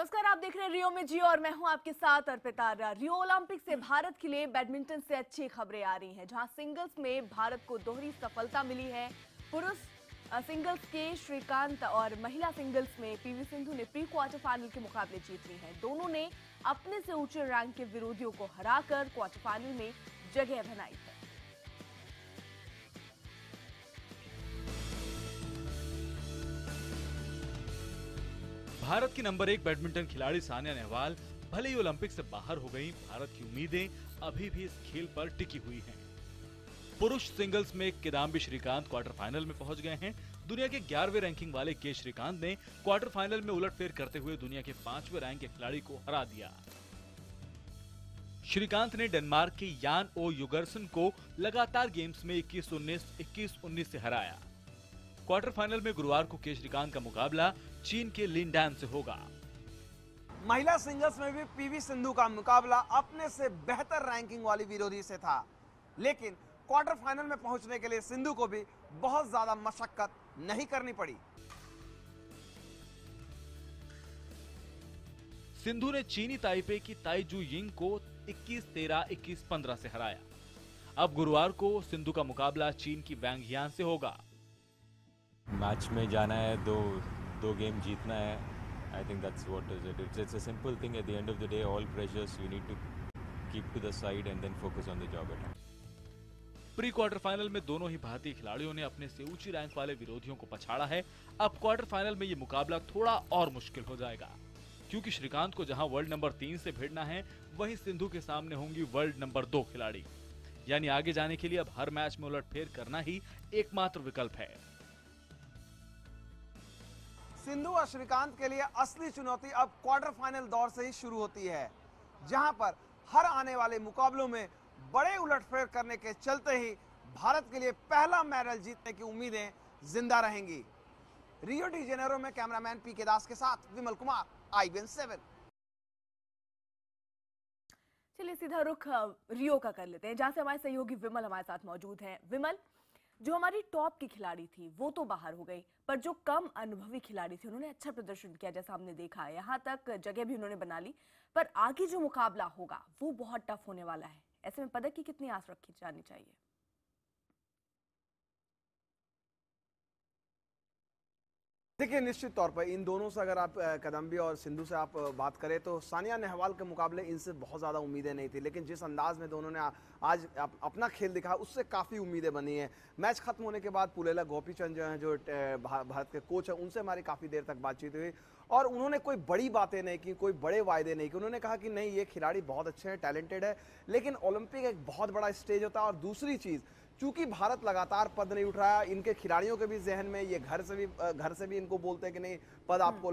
नमस्कार, आप देख रहे हैं रियो में जियो और मैं हूं आपके साथ अर्पिता आर्या। रियो ओलंपिक से भारत के लिए बैडमिंटन से अच्छी खबरें आ रही हैं, जहां सिंगल्स में भारत को दोहरी सफलता मिली है। पुरुष सिंगल्स के श्रीकांत और महिला सिंगल्स में पीवी सिंधु ने प्री क्वार्टर फाइनल के मुकाबले जीत ली हैं। दोनों ने अपने से ऊंचे रैंक के विरोधियों को हराकर क्वार्टर फाइनल में जगह बनाई है। भारत की नंबर 1 बैडमिंटन खिलाड़ी सानिया नेहवाल भले ही ओलंपिक से बाहर हो गई, भारत की उम्मीदें अभी भी इस खेल पर टिकी हुई हैं। पुरुष सिंगल्स में किदाम्बी श्रीकांत क्वार्टर फाइनल में पहुंच गए हैं। दुनिया के 11वें रैंकिंग वाले के श्रीकांत ने क्वार्टर फाइनल में उलटफेर करते हुए दुनिया के 5वें रैंक के खिलाड़ी को हरा दिया। श्रीकांत ने डेनमार्क के यान ओ युगर्सन को लगातार गेम्स में 21-19, 21-19 से हराया। क्वार्टर फाइनल में गुरुवार को के श्रीकांत का मुकाबला चीन के लिन डैन से होगा। महिला सिंगल्स में भी पीवी सिंधु का मुकाबला अपने से बेहतर रैंकिंग वाली विरोधी से था, लेकिन क्वार्टर फाइनल में पहुंचने के लिए सिंधु को भी बहुत ज्यादा मशक्कत नहीं करनी पड़ी। सिंधु ने चीनी ताइपे की ताई जू यिंग को 21-13, 21-15 से हराया। अब गुरुवार को सिंधु का मुकाबला चीन की वैंग हियान से होगा। मैच में जाना है, दो गेम जीतना है। I think that's what is it. It's a simple thing. At the end of the day all pressures you need to keep to the side and then focus on the job at hand. Pre quarter final में दोनों ही भारतीय खिलाड़ियों ने अपने से ऊंची rank वाले विरोधियों को पछाड़ा है। अब क्वार्टर फाइनल में ये मुकाबला थोड़ा और मुश्किल हो जाएगा, क्योंकि श्रीकांत को जहां वर्ल्ड नंबर 3 से भिड़ना है, वहीं सिंधु के सामने होंगी वर्ल्ड नंबर 2 खिलाड़ी। यानी आगे जाने के लिए अब हर मैच में उलटफेर करना ही एकमात्र विकल्प है। सिंधु और श्रीकांत के लिए असली चुनौती अब क्वार्टर फाइनल दौर से ही शुरू होती है, जहां पर हर आने वाले मुकाबलों में बड़े उलटफेर करने के चलते ही भारत के लिए पहला मेडल जीतने की उम्मीदें जिंदा रहेंगी। रियो डी जेनेरो में कैमरामैन पीके दास के साथ विमल कुमार, IBN7। चलिए सीधा रुख रियो का कर लेते हैं, जहां से हमारे सहयोगी विमल हमारे साथ मौजूद हैं। विमल, जो हमारी टॉप की खिलाड़ी थी वो तो बाहर हो गई, पर जो कम अनुभवी खिलाड़ी थी उन्होंने अच्छा प्रदर्शन किया, जैसा हमने देखा है। यहाँ तक जगह भी उन्होंने बना ली, पर आगे जो मुकाबला होगा वो बहुत टफ होने वाला है। ऐसे में पदक की कितनी आस रखी जानी चाहिए? देखिए, निश्चित तौर पर इन दोनों से अगर आप किदाम्बी और सिंधु से आप बात करें तो सानिया नेहवाल के मुकाबले इनसे बहुत ज़्यादा उम्मीदें नहीं थी, लेकिन जिस अंदाज में दोनों ने आज अपना खेल दिखा उससे काफ़ी उम्मीदें बनी हैं। मैच खत्म होने के बाद पुलेला गोपीचंद जो हैं, जो भारत के कोच हैं, उनसे हमारी काफ़ी देर तक बातचीत हुई और उन्होंने कोई बड़ी बातें नहीं की, कोई बड़े वायदे नहीं किए। उन्होंने कहा कि नहीं, ये खिलाड़ी बहुत अच्छे हैं, टैलेंटेड है, लेकिन ओलंपिक एक बहुत बड़ा स्टेज होता है। और दूसरी चीज़, चूंकि भारत लगातार पद नहीं उठ रहा है, इनके खिलाड़ियों के भी जहन में ये घर से भी इनको बोलते हैं कि नहीं, पद आपको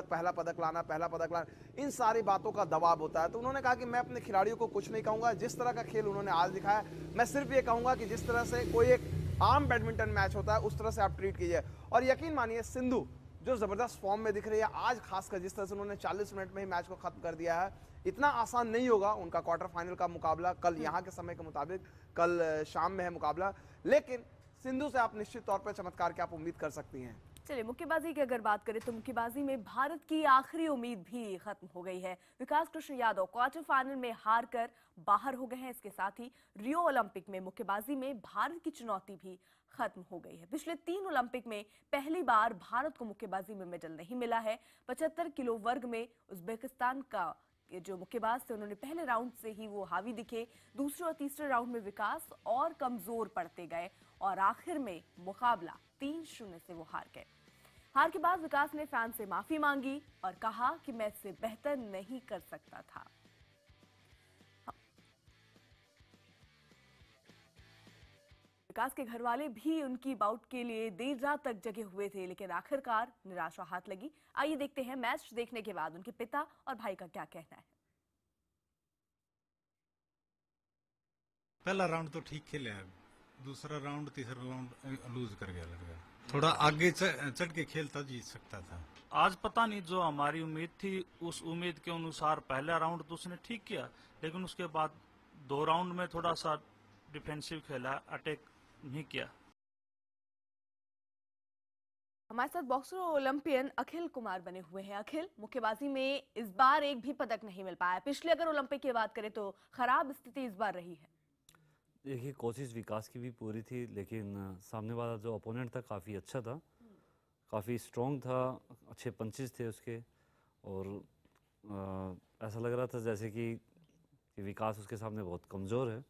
पहला पदक लाना, इन सारी बातों का दबाव होता है। तो उन्होंने कहा कि मैं अपने खिलाड़ियों को कुछ नहीं कहूंगा, जिस तरह का खेल उन्होंने आज दिखाया, मैं सिर्फ ये कहूंगा कि जिस तरह से कोई एक आम बैडमिंटन मैच होता है उस तरह से आप ट्रीट कीजिए। और यकीन मानिए, सिंधु जो जबरदस्त फॉर्म में दिख रही है आज, खासकर जिस तरह से उन्होंने 40 मिनट में ही मैच को खत्म कर दिया है, इतना आसान नहीं होगा उनका क्वार्टर फाइनल का मुकाबला। कल यहाँ के समय के मुताबिक कल शाम में है मुकाबला, लेकिन सिंधु से आप निश्चित तौर पर चमत्कार की आप उम्मीद कर सकती हैं। चलिए, मुक्केबाजी की अगर बात करें तो मुक्केबाजी में भारत की आखिरी उम्मीद भी खत्म हो गई है। विकास कृष्ण यादव क्वार्टर फाइनल में हार कर बाहर हो गए हैं। इसके साथ ही रियो ओलंपिक में मुक्केबाजी में भारत की चुनौती भी खत्म हो गई है। पिछले 3 ओलंपिक में पहली बार भारत को मुक्केबाजी में मेडल नहीं मिला है। 75 किलो वर्ग में उज्बेकिस्तान का जो मुक्केबाज थे, उन्होंने पहले राउंड से ही वो हावी दिखे। दूसरे और तीसरे राउंड में विकास और कमजोर पड़ते गए और आखिर में मुकाबला 3-0 से वो हार गए। हार के बाद विकास ने फैन से माफी मांगी और कहा कि मैं इससे बेहतर नहीं कर सकता था। विकास के घर वाले भी उनकी बाउट के लिए देर रात तक जगे हुए थे, लेकिन आखिरकार निराशा हाथ लगी। आइए देखते हैं मैच देखने के बाद उनके पिता और भाई का क्या कहना है। पहला राउंड तो ठीक खेले है, दूसरा राउंड तीसरा राउंड लूज कर गया लड़का। थोड़ा आगे चढ़ के खेलता जीत सकता था। आज पता नहीं, जो हमारी उम्मीद थी उस उम्मीद के अनुसार पहला राउंड तो उसने ठीक किया, लेकिन उसके बाद 2 राउंड में थोड़ा सा डिफेंसिव खेला, अटैक नहीं किया। हमारे साथ बॉक्सर और ओलंपियन अखिल कुमार बने हुए हैं। अखिल, मुक्केबाजी में इस बार एक भी पदक नहीं मिल पाया। पिछले अगर ओलंपिक की बात करें तो खराब स्थिति इस बार रही है। देखिए, कोशिश विकास की भी पूरी थी, लेकिन सामने वाला जो अपोनेंट था काफ़ी अच्छा था, काफ़ी स्ट्रॉन्ग था, अच्छे पंचेस थे उसके। और ऐसा लग रहा था जैसे कि विकास उसके सामने बहुत कमज़ोर है।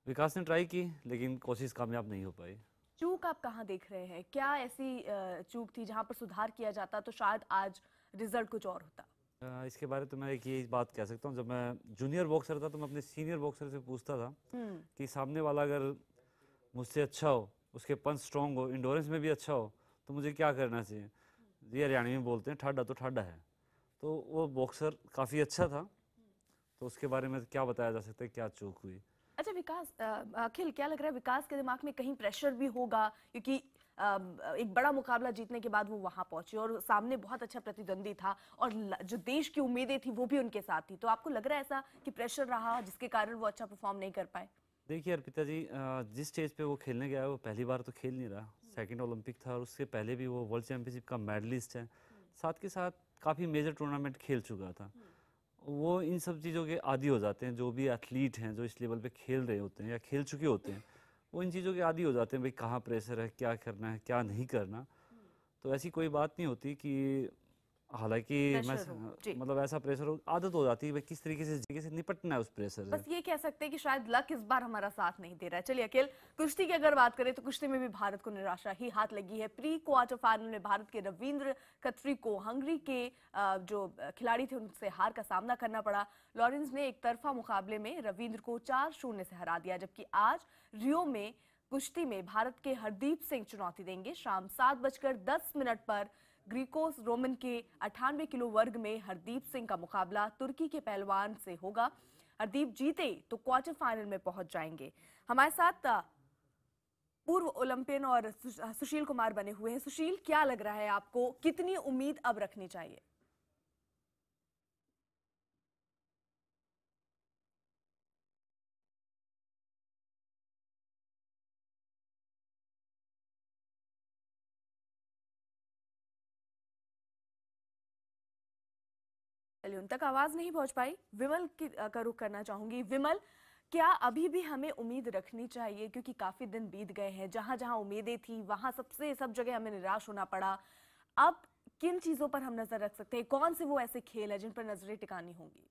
विकास ने ट्राई की, लेकिन कोशिश कामयाब नहीं हो पाई। चूक आप कहाँ देख रहे हैं? क्या ऐसी चूक थी जहां पर सुधार किया जाता तो शायद आज रिजल्ट कुछ और होता? इसके बारे में तो मैं एक यही बात कह सकता हूँ, जब मैं जूनियर बॉक्सर था तो मैं अपने सीनियर बॉक्सर से पूछता था कि सामने वाला अगर मुझसे अच्छा हो, उसके पंच स्ट्रॉन्ग हो, इंडोरेंस में भी अच्छा हो, तो मुझे क्या करना चाहिए। ये हरियाणवी में बोलते हैं ठाडा तो ठाडा है। तो वो बॉक्सर काफ़ी अच्छा था, तो उसके बारे में क्या बताया जा सकता है, क्या चूक हुई। अच्छा विकास, अखिल क्या लग रहा है विकास के दिमाग में कहीं प्रेशर भी होगा, क्योंकि एक बड़ा मुकाबला जीतने के बाद वो वहां पहुंचे और सामने बहुत अच्छा प्रतिद्वंदी था और जो देश की उम्मीदें थी वो भी उनके साथ थी। तो आपको लग रहा है ऐसा कि प्रेशर रहा जिसके कारण वो अच्छा परफॉर्म नहीं कर पाए? देखिए अर्पिता जी, जिस स्टेज पे वो खेलने गया है वो पहली बार तो खेल नहीं रहा। सेकंड ओलंपिक था और उससे पहले भी वो वर्ल्ड चैंपियनशिप का मेडलिस्ट है, साथ के साथ काफ़ी मेजर टूर्नामेंट खेल चुका था। वो इन सब चीज़ों के आदी हो जाते हैं। जो भी एथलीट हैं जो इस लेवल पे खेल रहे होते हैं या खेल चुके होते हैं, वो इन चीज़ों के आदी हो जाते हैं। भाई कहाँ प्रेशर है, क्या करना है, क्या नहीं करना। तो ऐसी कोई बात नहीं होती कि हालांकि मैं प्रेशर हो, जी। मतलब ऐसा प्रेशर हो, आदत हो जाती है। भाई किस तरीके से निपटना है उस प्रेशर से। बस ये कह सकते हैं कि शायद लक इस बार हमारा साथ नहीं दे रहा है। चलिए अखिल, कुश्ती की अगर बात करें तो कुश्ती में भी भारत को निराशा ही हाथ लगी है। प्री क्वार्टर फाइनल में भारत के रविंद्र खत्री को हंगरी के जो खिलाड़ी थे उनसे हार का सामना करना पड़ा। लॉरेंस ने एक तरफा मुकाबले में रविंद्र को 4-0 से हरा दिया, जबकि आज रियो में कुश्ती में भारत के हरदीप सिंह चुनौती देंगे। शाम 7:10 पर ग्रीकोस रोमन के 98 किलो वर्ग में हरदीप सिंह का मुकाबला तुर्की के पहलवान से होगा। हरदीप जीते तो क्वार्टर फाइनल में पहुंच जाएंगे। हमारे साथ पूर्व ओलंपियन और सुशील कुमार बने हुए हैं। सुशील, क्या लग रहा है आपको, कितनी उम्मीद अब रखनी चाहिए? चलिए, उन तक आवाज नहीं पहुंच पाई। विमल का रुख करना चाहूंगी। विमल, क्या अभी भी हमें उम्मीद रखनी चाहिए, क्योंकि काफी दिन बीत गए हैं, जहां जहां उम्मीदें थी वहां सब जगह हमें निराश होना पड़ा। अब किन चीजों पर हम नजर रख सकते हैं? कौन से वो ऐसे खेल है जिन पर नजरें टिकानी होंगी?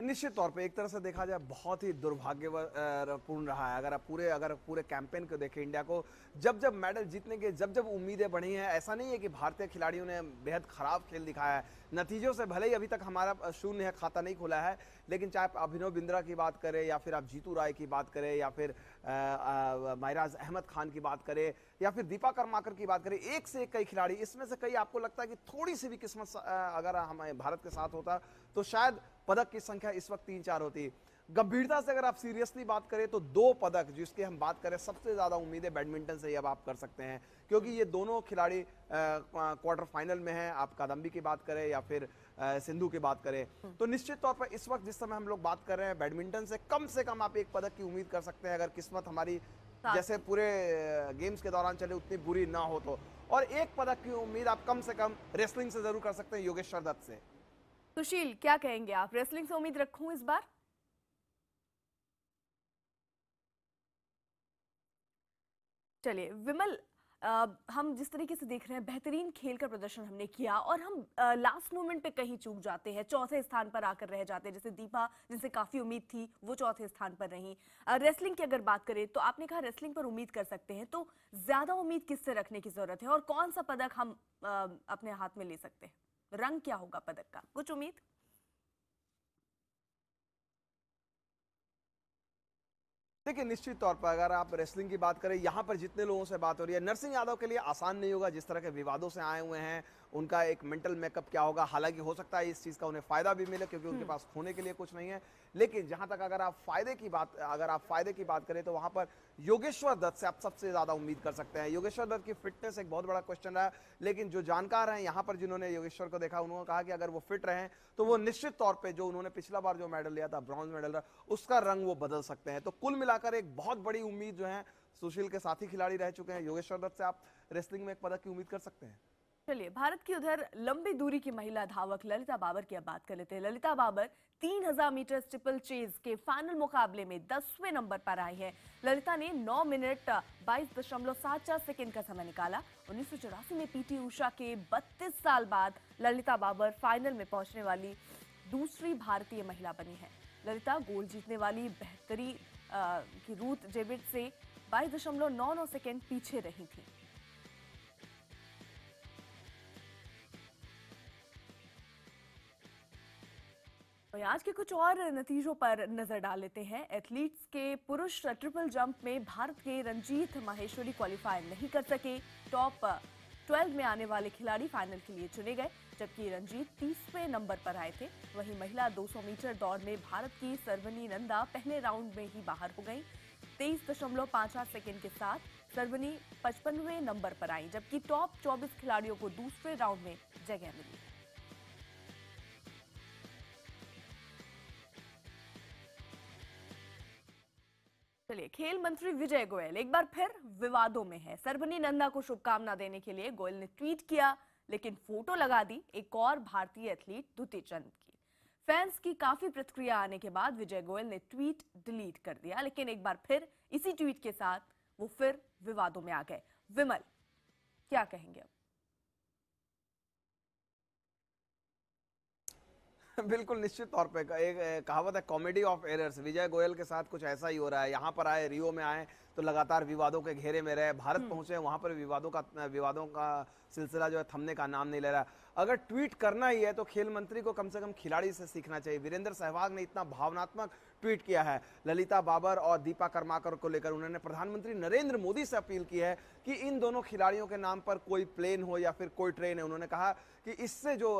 निश्चित तौर पे एक तरह से देखा जाए बहुत ही दुर्भाग्यपूर्ण रहा है। अगर पूरे कैंपेन को देखें, इंडिया को जब जब मेडल जीतने के जब उम्मीदें बढ़ी हैं, ऐसा नहीं है कि भारतीय खिलाड़ियों ने बेहद खराब खेल दिखाया है। नतीजों से भले ही अभी तक हमारा शून्य है, खाता नहीं खुला है, लेकिन चाहे आप अभिनव बिंद्रा की बात करें या फिर आप जीतू राय की बात करें या फिर महराज अहमद खान की बात करें या फिर दीपा कर्माकर की बात करें, एक से एक कई खिलाड़ी, इसमें से कई आपको लगता है कि थोड़ी सी भी किस्मत अगर हमारे भारत के साथ होता तो शायद पदक की संख्या इस वक्त 3-4 होती। गंभीरता से अगर आप सीरियसली बात करें तो 2 पदक जिसकी हम बात करें, सबसे ज्यादा उम्मीदें बैडमिंटन से ही अब आप कर सकते हैं, क्योंकि ये दोनों खिलाड़ी क्वार्टर फाइनल में हैं। आप कादम्बी की बात करें या फिर सिंधु की बात करें, तो निश्चित तौर पर इस वक्त जिस समय हम लोग बात कर रहे हैं बैडमिंटन से कम आप एक पदक की उम्मीद कर सकते हैं, अगर किस्मत हमारी जैसे पूरे गेम्स के दौरान चले उतनी बुरी ना हो तो। और एक पदक की उम्मीद आप कम से कम रेसलिंग से जरूर कर सकते हैं, योगेश्वर दत्त से। सुशील, क्या कहेंगे आप? रेसलिंग से उम्मीद रखूं इस बार? चलिए विमल, हम जिस तरीके से देख रहे हैं बेहतरीन खेल का प्रदर्शन हमने किया और हम लास्ट मोमेंट पे कहीं चूक जाते हैं, चौथे स्थान पर आकर रह जाते हैं। जैसे दीपा, जिनसे काफी उम्मीद थी, वो चौथे स्थान पर रही। रेसलिंग की अगर बात करें तो आपने कहा रेसलिंग पर उम्मीद कर सकते हैं, तो ज्यादा उम्मीद किससे रखने की जरूरत है और कौन सा पदक हम अपने हाथ में ले सकते हैं? रंग क्या होगा पदक का, कुछ उम्मीद? देखिए, निश्चित तौर पर अगर आप रेसलिंग की बात करें, यहाँ पर जितने लोगों से बात हो रही है, नरसिंह यादव के लिए आसान नहीं होगा। जिस तरह के विवादों से आए हुए हैं, उनका एक मेंटल मेकअप क्या होगा। हालांकि हो सकता है इस चीज़ का उन्हें फायदा भी मिले, क्योंकि उनके पास खोने के लिए कुछ नहीं है। लेकिन जहाँ तक अगर आप फायदे की बात करें तो वहाँ पर योगेश्वर दत्त से आप सबसे ज्यादा उम्मीद कर सकते हैं। योगेश्वर दत्त की फिटनेस एक बहुत बड़ा क्वेश्चन रहा है, लेकिन जो जानकार हैं यहाँ पर जिन्होंने योगेश्वर को देखा, उन्होंने कहा कि अगर वो फिट रहे तो वो निश्चित तौर पे जो उन्होंने पिछला बार जो मेडल लिया था, ब्रॉन्ज मेडल रहा, उसका रंग वो बदल सकते हैं। तो कुल मिलाकर एक बहुत बड़ी उम्मीद जो है सुशील के साथी खिलाड़ी रह चुके हैं। योगेश्वर दत्त से आप रेसलिंग में एक पदक की उम्मीद कर सकते हैं। चलिए भारत की उधर लंबी दूरी की महिला धावक ललिता बाबर की अब बात कर लेते हैं। Lalita Babar 3000 metre steeplechase के फाइनल मुकाबले में 10वें नंबर पर आई है। ललिता ने 9 मिनट 22.74 सेकंड का समय निकाला। 1984 में पीटी उषा के 32 साल बाद ललिता बाबर फाइनल में पहुंचने वाली दूसरी भारतीय महिला बनी है। ललिता गोल्ड जीतने वाली बेहतरी की रूथ जेविट से 22.99 सेकंड पीछे रही थी। और आज के कुछ और नतीजों पर नजर डाल लेते हैं। एथलीट्स के पुरुष ट्रिपल जंप में भारत के रंजीत माहेश्वरी क्वालिफाई नहीं कर सके। टॉप 12 में आने वाले खिलाड़ी फाइनल के लिए चुने गए, जबकि रंजीत 30वें नंबर पर आए थे। वहीं महिला 200 मीटर दौड़ में भारत की सरवनी नंदा पहले राउंड में ही बाहर हो गई। 23.58 सेकंड के साथ सरवनी 55वें नंबर पर आई, जबकि टॉप 24 खिलाड़ियों को दूसरे राउंड में जगह मिली। चलिए, खेल मंत्री विजय गोयल एक बार फिर विवादों में है। सरवनी नंदा को शुभकामना देने के लिए गोयल ने ट्वीट किया, लेकिन फोटो लगा दी एक और भारतीय एथलीट द्युति चंद की। फैंस की काफी प्रतिक्रिया आने के बाद विजय गोयल ने ट्वीट डिलीट कर दिया, लेकिन एक बार फिर इसी ट्वीट के साथ वो फिर विवादों में आ गए। विमल, क्या कहेंगे अब? बिल्कुल निश्चित तौर पे एक कहावत है, कॉमेडी ऑफ एरर्स। विजय गोयल के साथ कुछ ऐसा ही हो रहा है। यहाँ पर आए, रियो में आए तो लगातार विवादों के घेरे में रहे, भारत पहुंचे वहां पर विवादों का सिलसिला जो है थमने का नाम नहीं ले रहा। अगर ट्वीट करना ही है तो खेल मंत्री को कम से कम खिलाड़ी से सीखना चाहिए। वीरेंद्र सहवाग ने इतना भावनात्मक ट्वीट किया है ललिता बाबर और दीपा कर्माकर को लेकर। उन्होंने प्रधानमंत्री नरेंद्र मोदी से अपील की है कि इन दोनों खिलाड़ियों के नाम पर कोई प्लेन हो या फिर कोई ट्रेन है। उन्होंने कहा कि इससे जो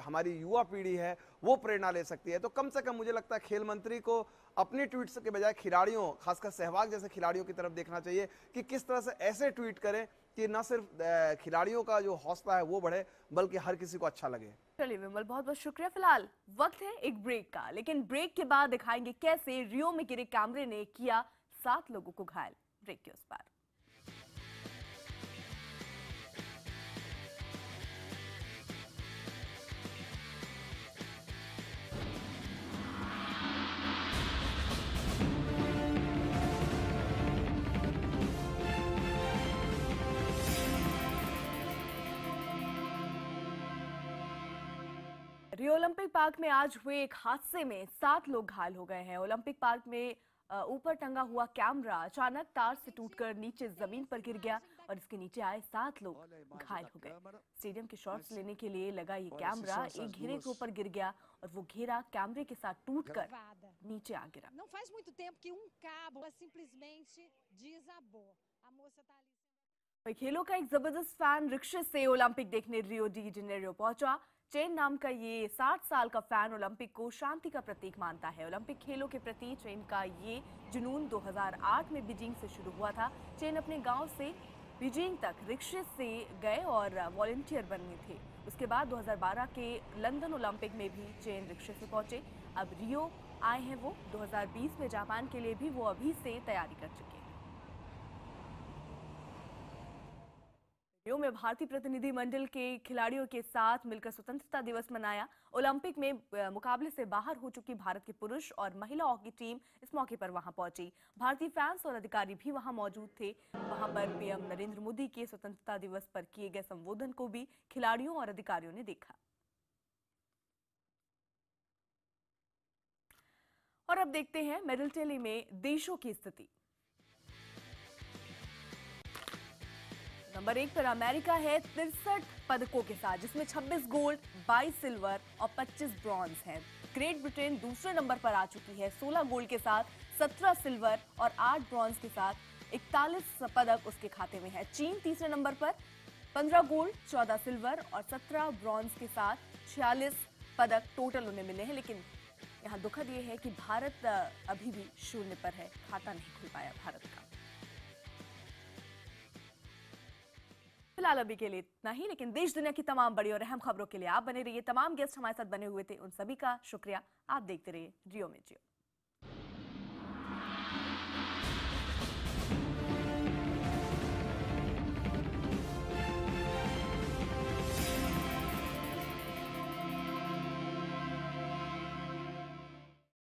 हमारी युवा पीढ़ी है वो प्रेरणा ले सकती है। तो कम से कम मुझे लगता है खेल मंत्री को अपनी ट्वीट्स के बजाय खिलाड़ियों, खासकर सहवाग जैसे खिलाड़ियों की तरफ देखना चाहिए कि किस तरह से ऐसे ट्वीट करें कि न सिर्फ खिलाड़ियों का जो हौसला है वो बढ़े, बल्कि हर किसी को अच्छा लगे। चलिए विमल, बहुत बहुत शुक्रिया। फिलहाल वक्त है एक ब्रेक का, लेकिन ब्रेक के बाद दिखाएंगे कैसे रियो में गिरे कैमरे ने किया 7 लोगों को घायल। ब्रेक के उस पार। रियो ओलंपिक पार्क में आज हुए एक हादसे में 7 लोग घायल हो गए हैं। ओलंपिक पार्क में ऊपर टंगा हुआ कैमरा अचानक तार से टूटकर नीचे जमीन पर गिर गया और इसके नीचे आए 7 लोग घायल हो गए। स्टेडियम के शॉट्स लेने के लिए लगा ये कैमरा एक घेरे के ऊपर गिर गया और वो घेरा कैमरे के साथ टूटकर नीचे आ गिरा। Não faz muito tempo que cabo simplesmente desabou. A moça tá ali. खेलों का एक जबरदस्त फैन रिक्शे से ओलंपिक देखने रियो डी जेनेरियो पहुंचा। चेन नाम का ये 60 साल का फैन ओलंपिक को शांति का प्रतीक मानता है। ओलंपिक खेलों के प्रति चेन का ये जुनून 2008 में बीजिंग से शुरू हुआ था। चेन अपने गांव से बीजिंग तक रिक्शे से गए और वॉलंटियर बने थे। उसके बाद 2012 के लंदन ओलंपिक में भी चेन रिक्शे से पहुंचे। अब रियो आए हैं वो। 2020 में जापान के लिए भी वो अभी से तैयारी कर चुके हैं। रियो में भारतीय प्रतिनिधि मंडल के खिलाड़ियों के साथ मिलकर स्वतंत्रता दिवस मनाया। ओलंपिक में मुकाबले से बाहर हो चुकी भारत की पुरुष और महिला हॉकी टीम इस मौके पर वहां पहुंची। भारतीय फैंस और अधिकारी भी वहां मौजूद थे। वहां पर पीएम नरेंद्र मोदी के स्वतंत्रता दिवस पर किए गए संबोधन को भी खिलाड़ियों और अधिकारियों ने देखा। और अब देखते हैं मेडल टैली में देशों की स्थिति। नंबर 1 पर अमेरिका है 63 पदकों के साथ, जिसमें 26 गोल्ड, 22 सिल्वर और 25 ब्रॉन्ज हैं। ग्रेट ब्रिटेन दूसरे नंबर पर आ चुकी है 16 गोल्ड के साथ, 17 सिल्वर और 8 ब्रॉन्ज के साथ 41 पदक उसके खाते में है। चीन तीसरे नंबर पर 15 गोल्ड, 14 सिल्वर और 17 ब्रॉन्ज के साथ 46 पदक टोटल उन्हें मिले हैं। लेकिन यहाँ दुखद ये है कि भारत अभी भी शून्य पर है, खाता नहीं खुल पाया भारत का। फिलहाल अभी के लिए इतना ही, लेकिन देश दुनिया की तमाम बड़ी और अहम खबरों के लिए आप बने रहिए। तमाम गेस्ट हमारे साथ बने हुए थे, उन सभी का शुक्रिया। आप देखते रहिए जियो में जियो।